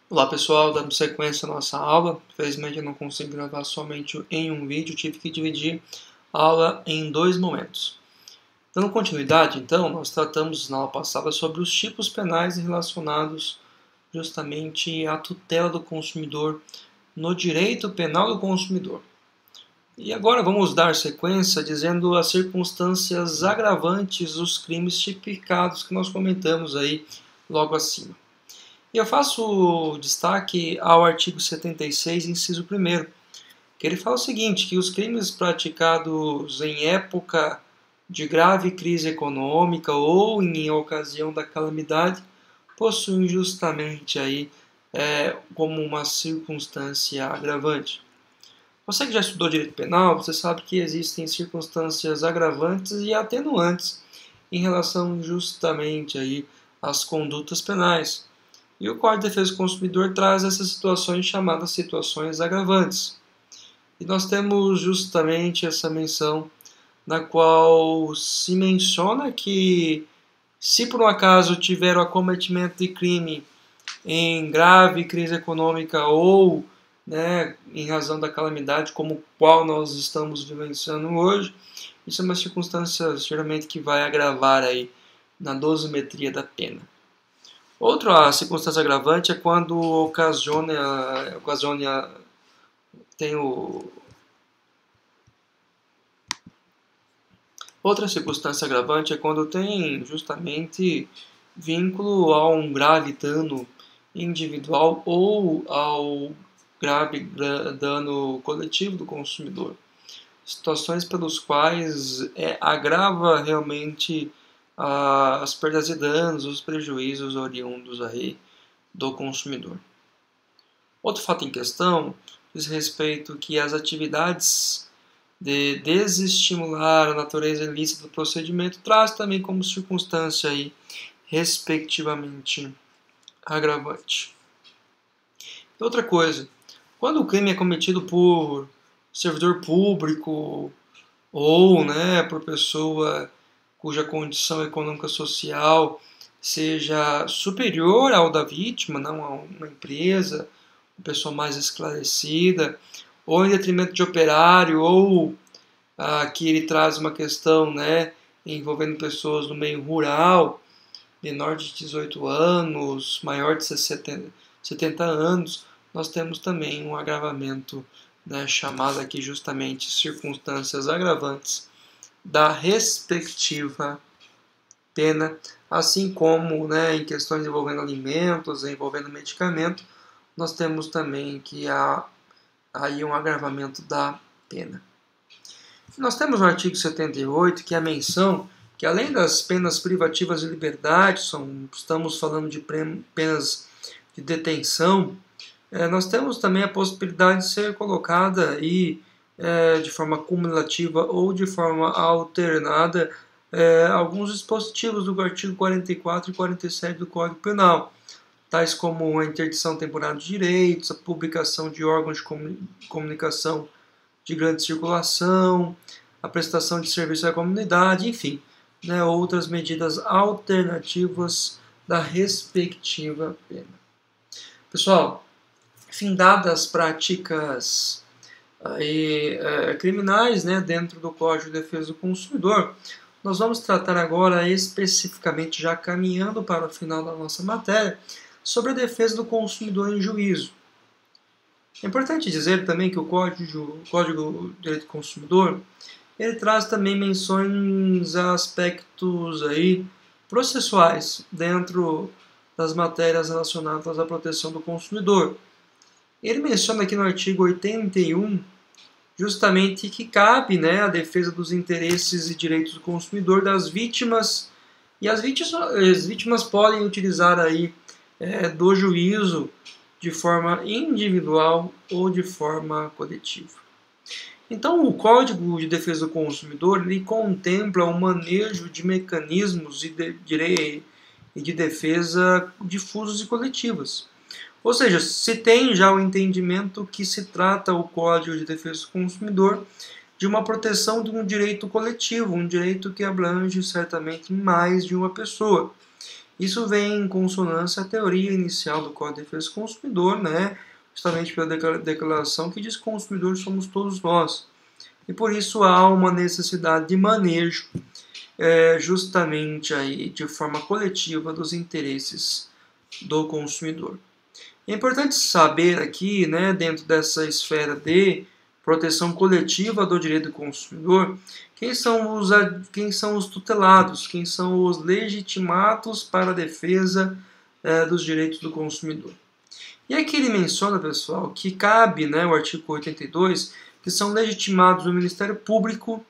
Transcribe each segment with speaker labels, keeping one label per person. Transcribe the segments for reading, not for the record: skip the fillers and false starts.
Speaker 1: Olá pessoal, dando sequência à nossa aula. Infelizmente eu não consigo gravar somente em um vídeo, tive que dividir a aula em dois momentos. Dando continuidade, então, nós tratamos na aula passada sobre os tipos penais relacionados justamente à tutela do consumidor no direito penal do consumidor. E agora vamos dar sequência dizendo as circunstâncias agravantes dos crimes tipificados que nós comentamos aí logo acima. E eu faço destaque ao artigo 76, inciso 1º, que ele fala o seguinte, que os crimes praticados em época de grave crise econômica ou em ocasião da calamidade possuem justamente aí como uma circunstância agravante. Você que já estudou direito penal, você sabe que existem circunstâncias agravantes e atenuantes em relação justamente aí às condutas penais. E o Código de Defesa do Consumidor traz essas situações chamadas situações agravantes. E nós temos justamente essa menção na qual se menciona que se por um acaso tiver o acometimento de crime em grave crise econômica ou em razão da calamidade como qual nós estamos vivenciando hoje, isso é uma circunstância geralmente que vai agravar aí na dosimetria da pena. Outra circunstância agravante é quando Outra circunstância agravante é quando tem justamente vínculo a um grave dano individual ou ao grave dano coletivo do consumidor. Situações pelos quais agrava realmente as perdas e danos, os prejuízos oriundos aí do consumidor. Outro fato em questão diz respeito que as atividades de desestimular a natureza ilícita do procedimento traz também como circunstância aí, respectivamente, agravante. Outra coisa, quando o crime é cometido por servidor público ou por pessoa cuja condição econômica social seja superior ao da vítima, não a uma empresa, uma pessoa mais esclarecida, ou em detrimento de operário, ou que ele traz uma questão envolvendo pessoas no meio rural, menor de 18 anos, maior de 70 anos, nós temos também um agravamento chamado aqui justamente circunstâncias agravantes da respectiva pena, assim como em questões envolvendo alimentos, envolvendo medicamento, nós temos também que há aí um agravamento da pena. Nós temos no artigo 78 que a menção que além das penas privativas de liberdade, estamos falando de penas de detenção, nós temos também a possibilidade de ser colocada aí de forma cumulativa ou de forma alternada alguns dispositivos do artigo 44 e 47 do Código Penal, tais como a interdição temporária de direitos, a publicação de órgãos de comunicação de grande circulação, a prestação de serviço à comunidade, enfim, outras medidas alternativas da respectiva pena. Pessoal, findadas as práticas criminais dentro do Código de Defesa do Consumidor, nós vamos tratar agora especificamente, já caminhando para o final da nossa matéria, sobre a defesa do consumidor em juízo. É importante dizer também que o Código de Direito do Consumidor ele traz também menções a aspectos aí processuais dentro das matérias relacionadas à proteção do consumidor. Ele menciona aqui no artigo 81 justamente que cabe a defesa dos interesses e direitos do consumidor das vítimas, e as vítimas podem utilizar aí do juízo de forma individual ou de forma coletiva. Então, o Código de Defesa do Consumidor ele contempla o manejo de mecanismos de defesa difusos e coletivas. Ou seja, se tem já o entendimento que se trata o Código de Defesa do Consumidor de uma proteção de um direito coletivo, um direito que abrange certamente mais de uma pessoa. Isso vem em consonância à teoria inicial do Código de Defesa do Consumidor, né? Justamente pela declaração que diz que consumidores somos todos nós. E por isso há uma necessidade de manejo justamente aí de forma coletiva dos interesses do consumidor. É importante saber aqui, né, dentro dessa esfera de proteção coletiva do direito do consumidor, quem são os tutelados, quem são os legitimados para a defesa dos direitos do consumidor. E aqui ele menciona, pessoal, que cabe, né, o artigo 82, que são legitimados o Ministério Público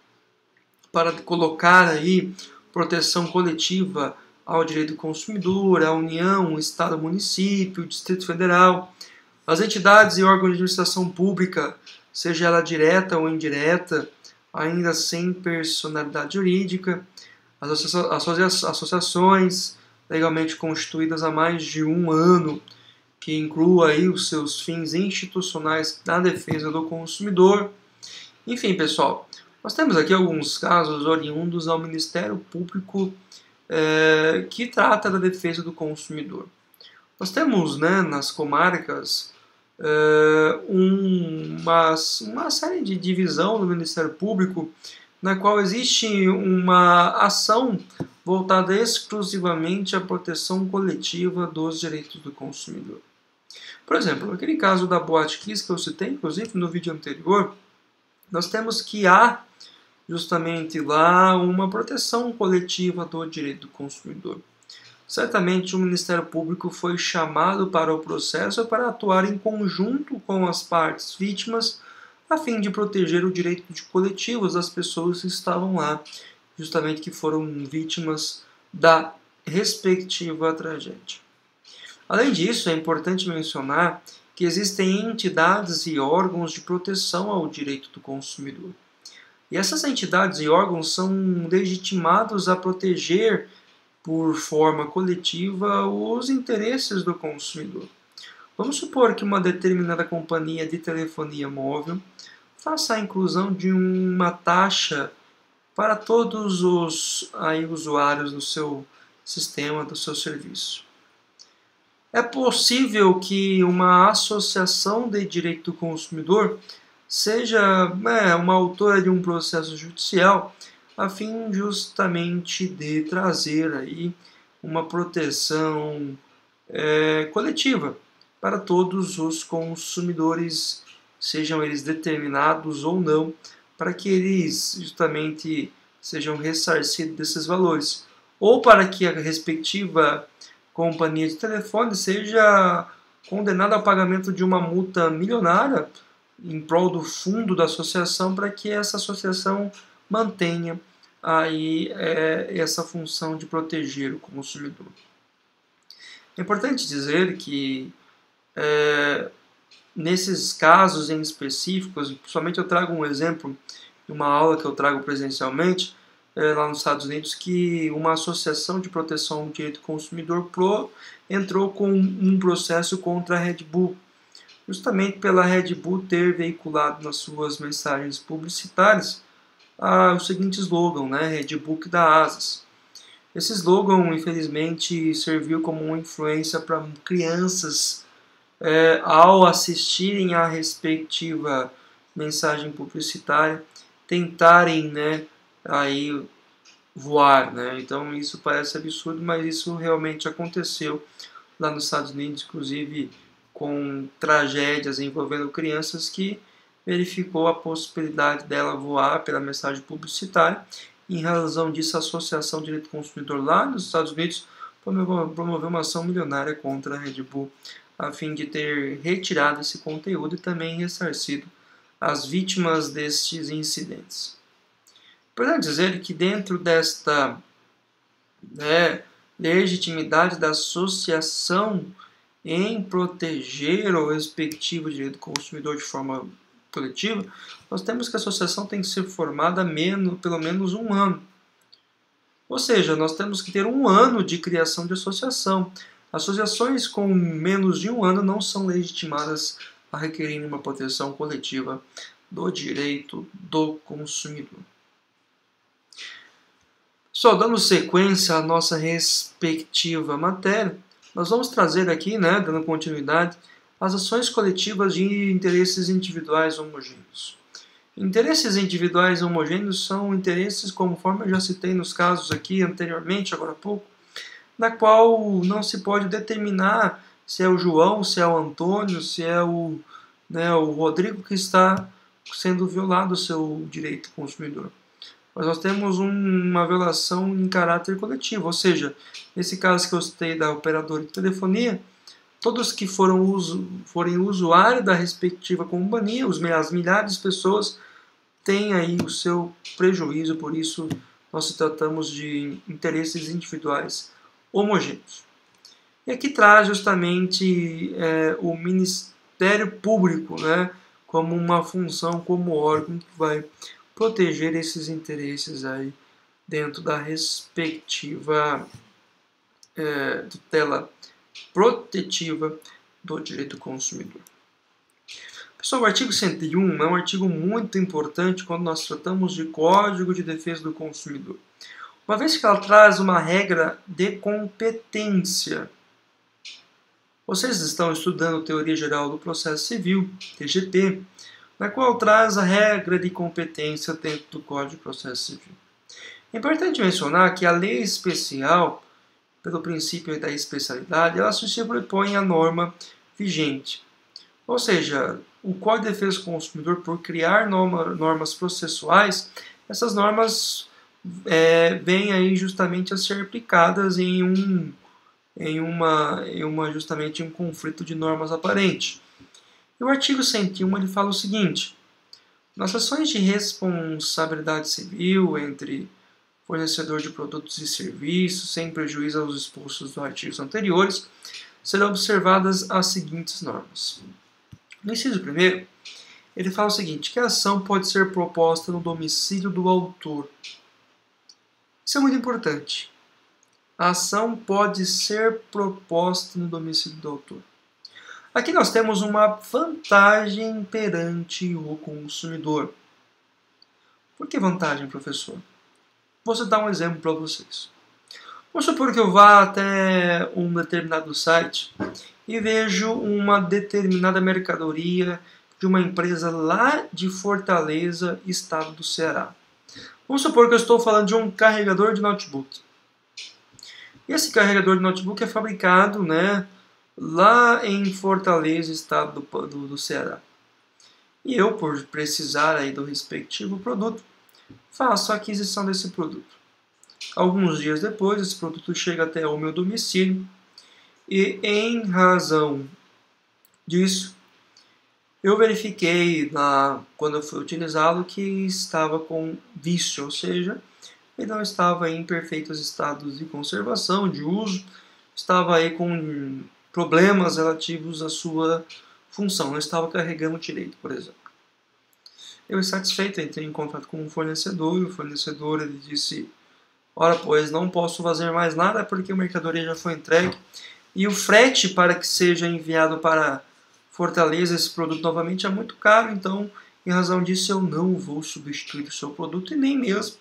Speaker 1: para colocar aí proteção coletiva ao direito do consumidor, a União, o Estado, o município, o Distrito Federal, as entidades e órgãos de administração pública, seja ela direta ou indireta, ainda sem personalidade jurídica, as associações legalmente constituídas há mais de um ano, que inclua aí os seus fins institucionais na defesa do consumidor. Enfim, pessoal, nós temos aqui alguns casos oriundos ao Ministério Público que trata da defesa do consumidor. Nós temos, né, nas comarcas uma série de divisão do Ministério Público na qual existe uma ação voltada exclusivamente à proteção coletiva dos direitos do consumidor. Por exemplo, aquele caso da Boate Kiss que eu citei, inclusive no vídeo anterior, nós temos que há justamente lá uma proteção coletiva do direito do consumidor. Certamente o Ministério Público foi chamado para o processo para atuar em conjunto com as partes vítimas a fim de proteger o direito de coletivos das pessoas que estavam lá, justamente que foram vítimas da respectiva tragédia. Além disso, é importante mencionar que existem entidades e órgãos de proteção ao direito do consumidor. E essas entidades e órgãos são legitimados a proteger, por forma coletiva, os interesses do consumidor. Vamos supor que uma determinada companhia de telefonia móvel faça a inclusão de uma taxa para todos os usuários do seu sistema, do seu serviço. É possível que uma associação de direito do consumidor seja uma autora de um processo judicial a fim justamente de trazer aí uma proteção coletiva para todos os consumidores, sejam eles determinados ou não, para que eles justamente sejam ressarcidos desses valores, ou para que a respectiva companhia de telefone seja condenada ao pagamento de uma multa milionária em prol do fundo da associação, para que essa associação mantenha aí essa função de proteger o consumidor. É importante dizer que nesses casos em específicos, principalmente eu trago um exemplo de uma aula que eu trago presencialmente lá nos Estados Unidos, que uma associação de proteção ao direito do consumidor entrou com um processo contra a Red Bull, justamente pela Red Bull ter veiculado nas suas mensagens publicitárias o seguinte slogan, né, Red Bull que dá asas. Esse slogan, infelizmente, serviu como uma influência para crianças ao assistirem à respectiva mensagem publicitária, tentarem, aí voar, Então isso parece absurdo, mas isso realmente aconteceu lá nos Estados Unidos, inclusive com tragédias envolvendo crianças que verificou a possibilidade dela voar pela mensagem publicitária. Em razão disso, a Associação de Direito do Consumidor lá nos Estados Unidos promoveu uma ação milionária contra a Red Bull, a fim de ter retirado esse conteúdo e também ressarcido as vítimas destes incidentes. Importante dizer que dentro desta legitimidade da associação em proteger o respectivo direito do consumidor de forma coletiva, nós temos que a associação tem que ser formada pelo menos um ano. Ou seja, nós temos que ter um ano de criação de associação. Associações com menos de um ano não são legitimadas a requerer uma proteção coletiva do direito do consumidor. Só dando sequência à nossa respectiva matéria, nós vamos trazer aqui, né, dando continuidade, as ações coletivas de interesses individuais homogêneos. Interesses individuais homogêneos são interesses, conforme eu já citei nos casos aqui anteriormente, agora há pouco, na qual não se pode determinar se é o João, se é o Antônio, se é o Rodrigo que está sendo violado o seu direito consumidor. Mas nós temos uma violação em caráter coletivo, ou seja, nesse caso que eu citei da operadora de telefonia, todos que forem usuários da respectiva companhia, as milhares de pessoas, têm aí o seu prejuízo, por isso nós tratamos de interesses individuais homogêneos. E aqui traz justamente o Ministério Público, né, como uma função, como órgão que vai proteger esses interesses aí dentro da respectiva tutela protetiva do direito do consumidor. Pessoal, o artigo 101 é um artigo muito importante quando nós tratamos de Código de Defesa do Consumidor. Uma vez que ela traz uma regra de competência. Vocês estão estudando Teoria Geral do Processo Civil, TGP, na qual traz a regra de competência dentro do Código de Processo Civil. É importante mencionar que a lei especial, pelo princípio da especialidade, ela se sobrepõe à norma vigente. Ou seja, o Código de Defesa do Consumidor, por criar normas processuais, essas normas vêm aí justamente a ser aplicadas justamente um conflito de normas aparente. E o artigo 101 ele fala o seguinte: nas ações de responsabilidade civil entre fornecedor de produtos e serviços, sem prejuízo aos expostos dos artigos anteriores, serão observadas as seguintes normas. No inciso 1º, ele fala o seguinte, que a ação pode ser proposta no domicílio do autor. Isso é muito importante. A ação pode ser proposta no domicílio do autor. Aqui nós temos uma vantagem perante o consumidor. Por que vantagem, professor? Vou dar um exemplo para vocês. Vamos supor que eu vá até um determinado site e vejo uma determinada mercadoria de uma empresa lá de Fortaleza, estado do Ceará. Vamos supor que eu estou falando de um carregador de notebook. E esse carregador de notebook é fabricado, lá em Fortaleza, estado do Ceará. E eu, por precisar aí do respectivo produto, faço a aquisição desse produto. Alguns dias depois, esse produto chega até o meu domicílio e, em razão disso, eu verifiquei, quando eu fui utilizá-lo, que estava com vício, ou seja, ele não estava em perfeitos estados de conservação, de uso, estava aí com problemas relativos à sua função, não estava carregando direito, por exemplo. Eu, insatisfeito, entrei em contato com o fornecedor, e o fornecedor ele disse: ora, pois, não posso fazer mais nada porque a mercadoria já foi entregue e o frete para que seja enviado para Fortaleza esse produto novamente é muito caro, então, em razão disso, eu não vou substituir o seu produto e nem mesmo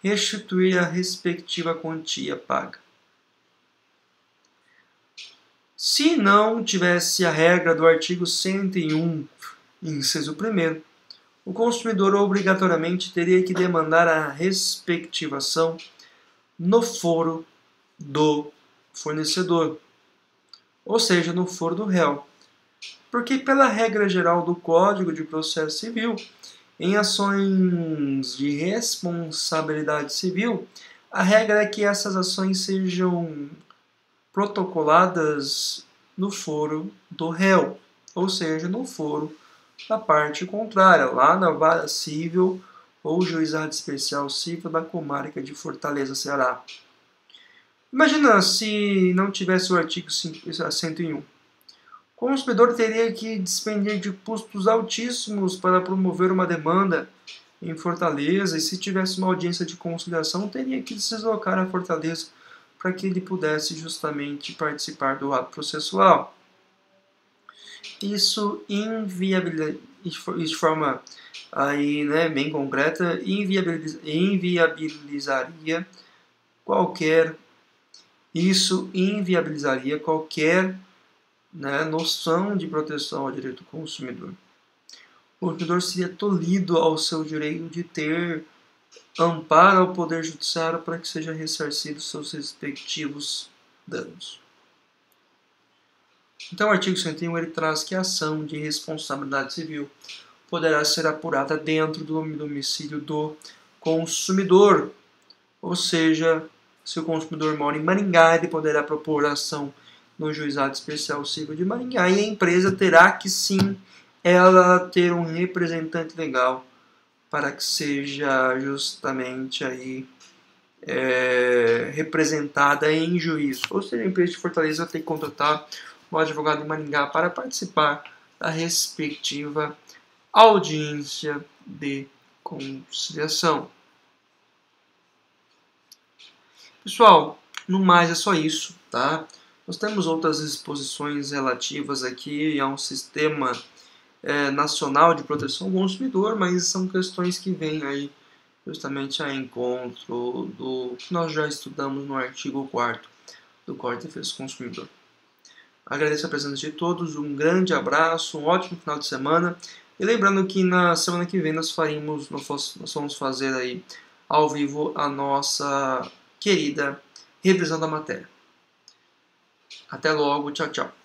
Speaker 1: restituir a respectiva quantia paga. Se não tivesse a regra do artigo 101, inciso 1º, o consumidor obrigatoriamente teria que demandar a respectivação no foro do fornecedor, ou seja, no foro do réu. Porque pela regra geral do Código de Processo Civil, em ações de responsabilidade civil, a regra é que essas ações sejam protocoladas no foro do réu, ou seja, no foro da parte contrária, lá na vara civil ou juizado especial civil da comarca de Fortaleza, Ceará. Imagina se não tivesse o artigo 101. O consumidor teria que despender de custos altíssimos para promover uma demanda em Fortaleza, e se tivesse uma audiência de conciliação, teria que se deslocar a Fortaleza para que ele pudesse justamente participar do ato processual. Isso de forma aí, bem concreta, inviabilizaria isso inviabilizaria qualquer, né, noção de proteção ao direito do consumidor. O consumidor seria tolhido ao seu direito de ter amparo ao Poder Judiciário para que sejam ressarcidos seus respectivos danos. Então, o artigo 101 ele traz que a ação de responsabilidade civil poderá ser apurada dentro do domicílio do consumidor. Ou seja, se o consumidor mora em Maringá, ele poderá propor ação no Juizado Especial Civil de Maringá e a empresa terá que sim ela ter um representante legal para que seja justamente aí representada em juízo. Ou seja, a empresa de Fortaleza tem que contratar um advogado de Maringá para participar da respectiva audiência de conciliação. Pessoal, no mais é só isso, tá? Nós temos outras exposições relativas aqui a um sistema nacional de proteção ao consumidor, mas são questões que vêm aí justamente a encontro do que nós já estudamos no artigo 4º do Código de Defesa do Consumidor. Agradeço a presença de todos, um grande abraço, um ótimo final de semana. E lembrando que na semana que vem nós vamos fazer aí ao vivo a nossa querida revisão da matéria. Até logo, tchau, tchau.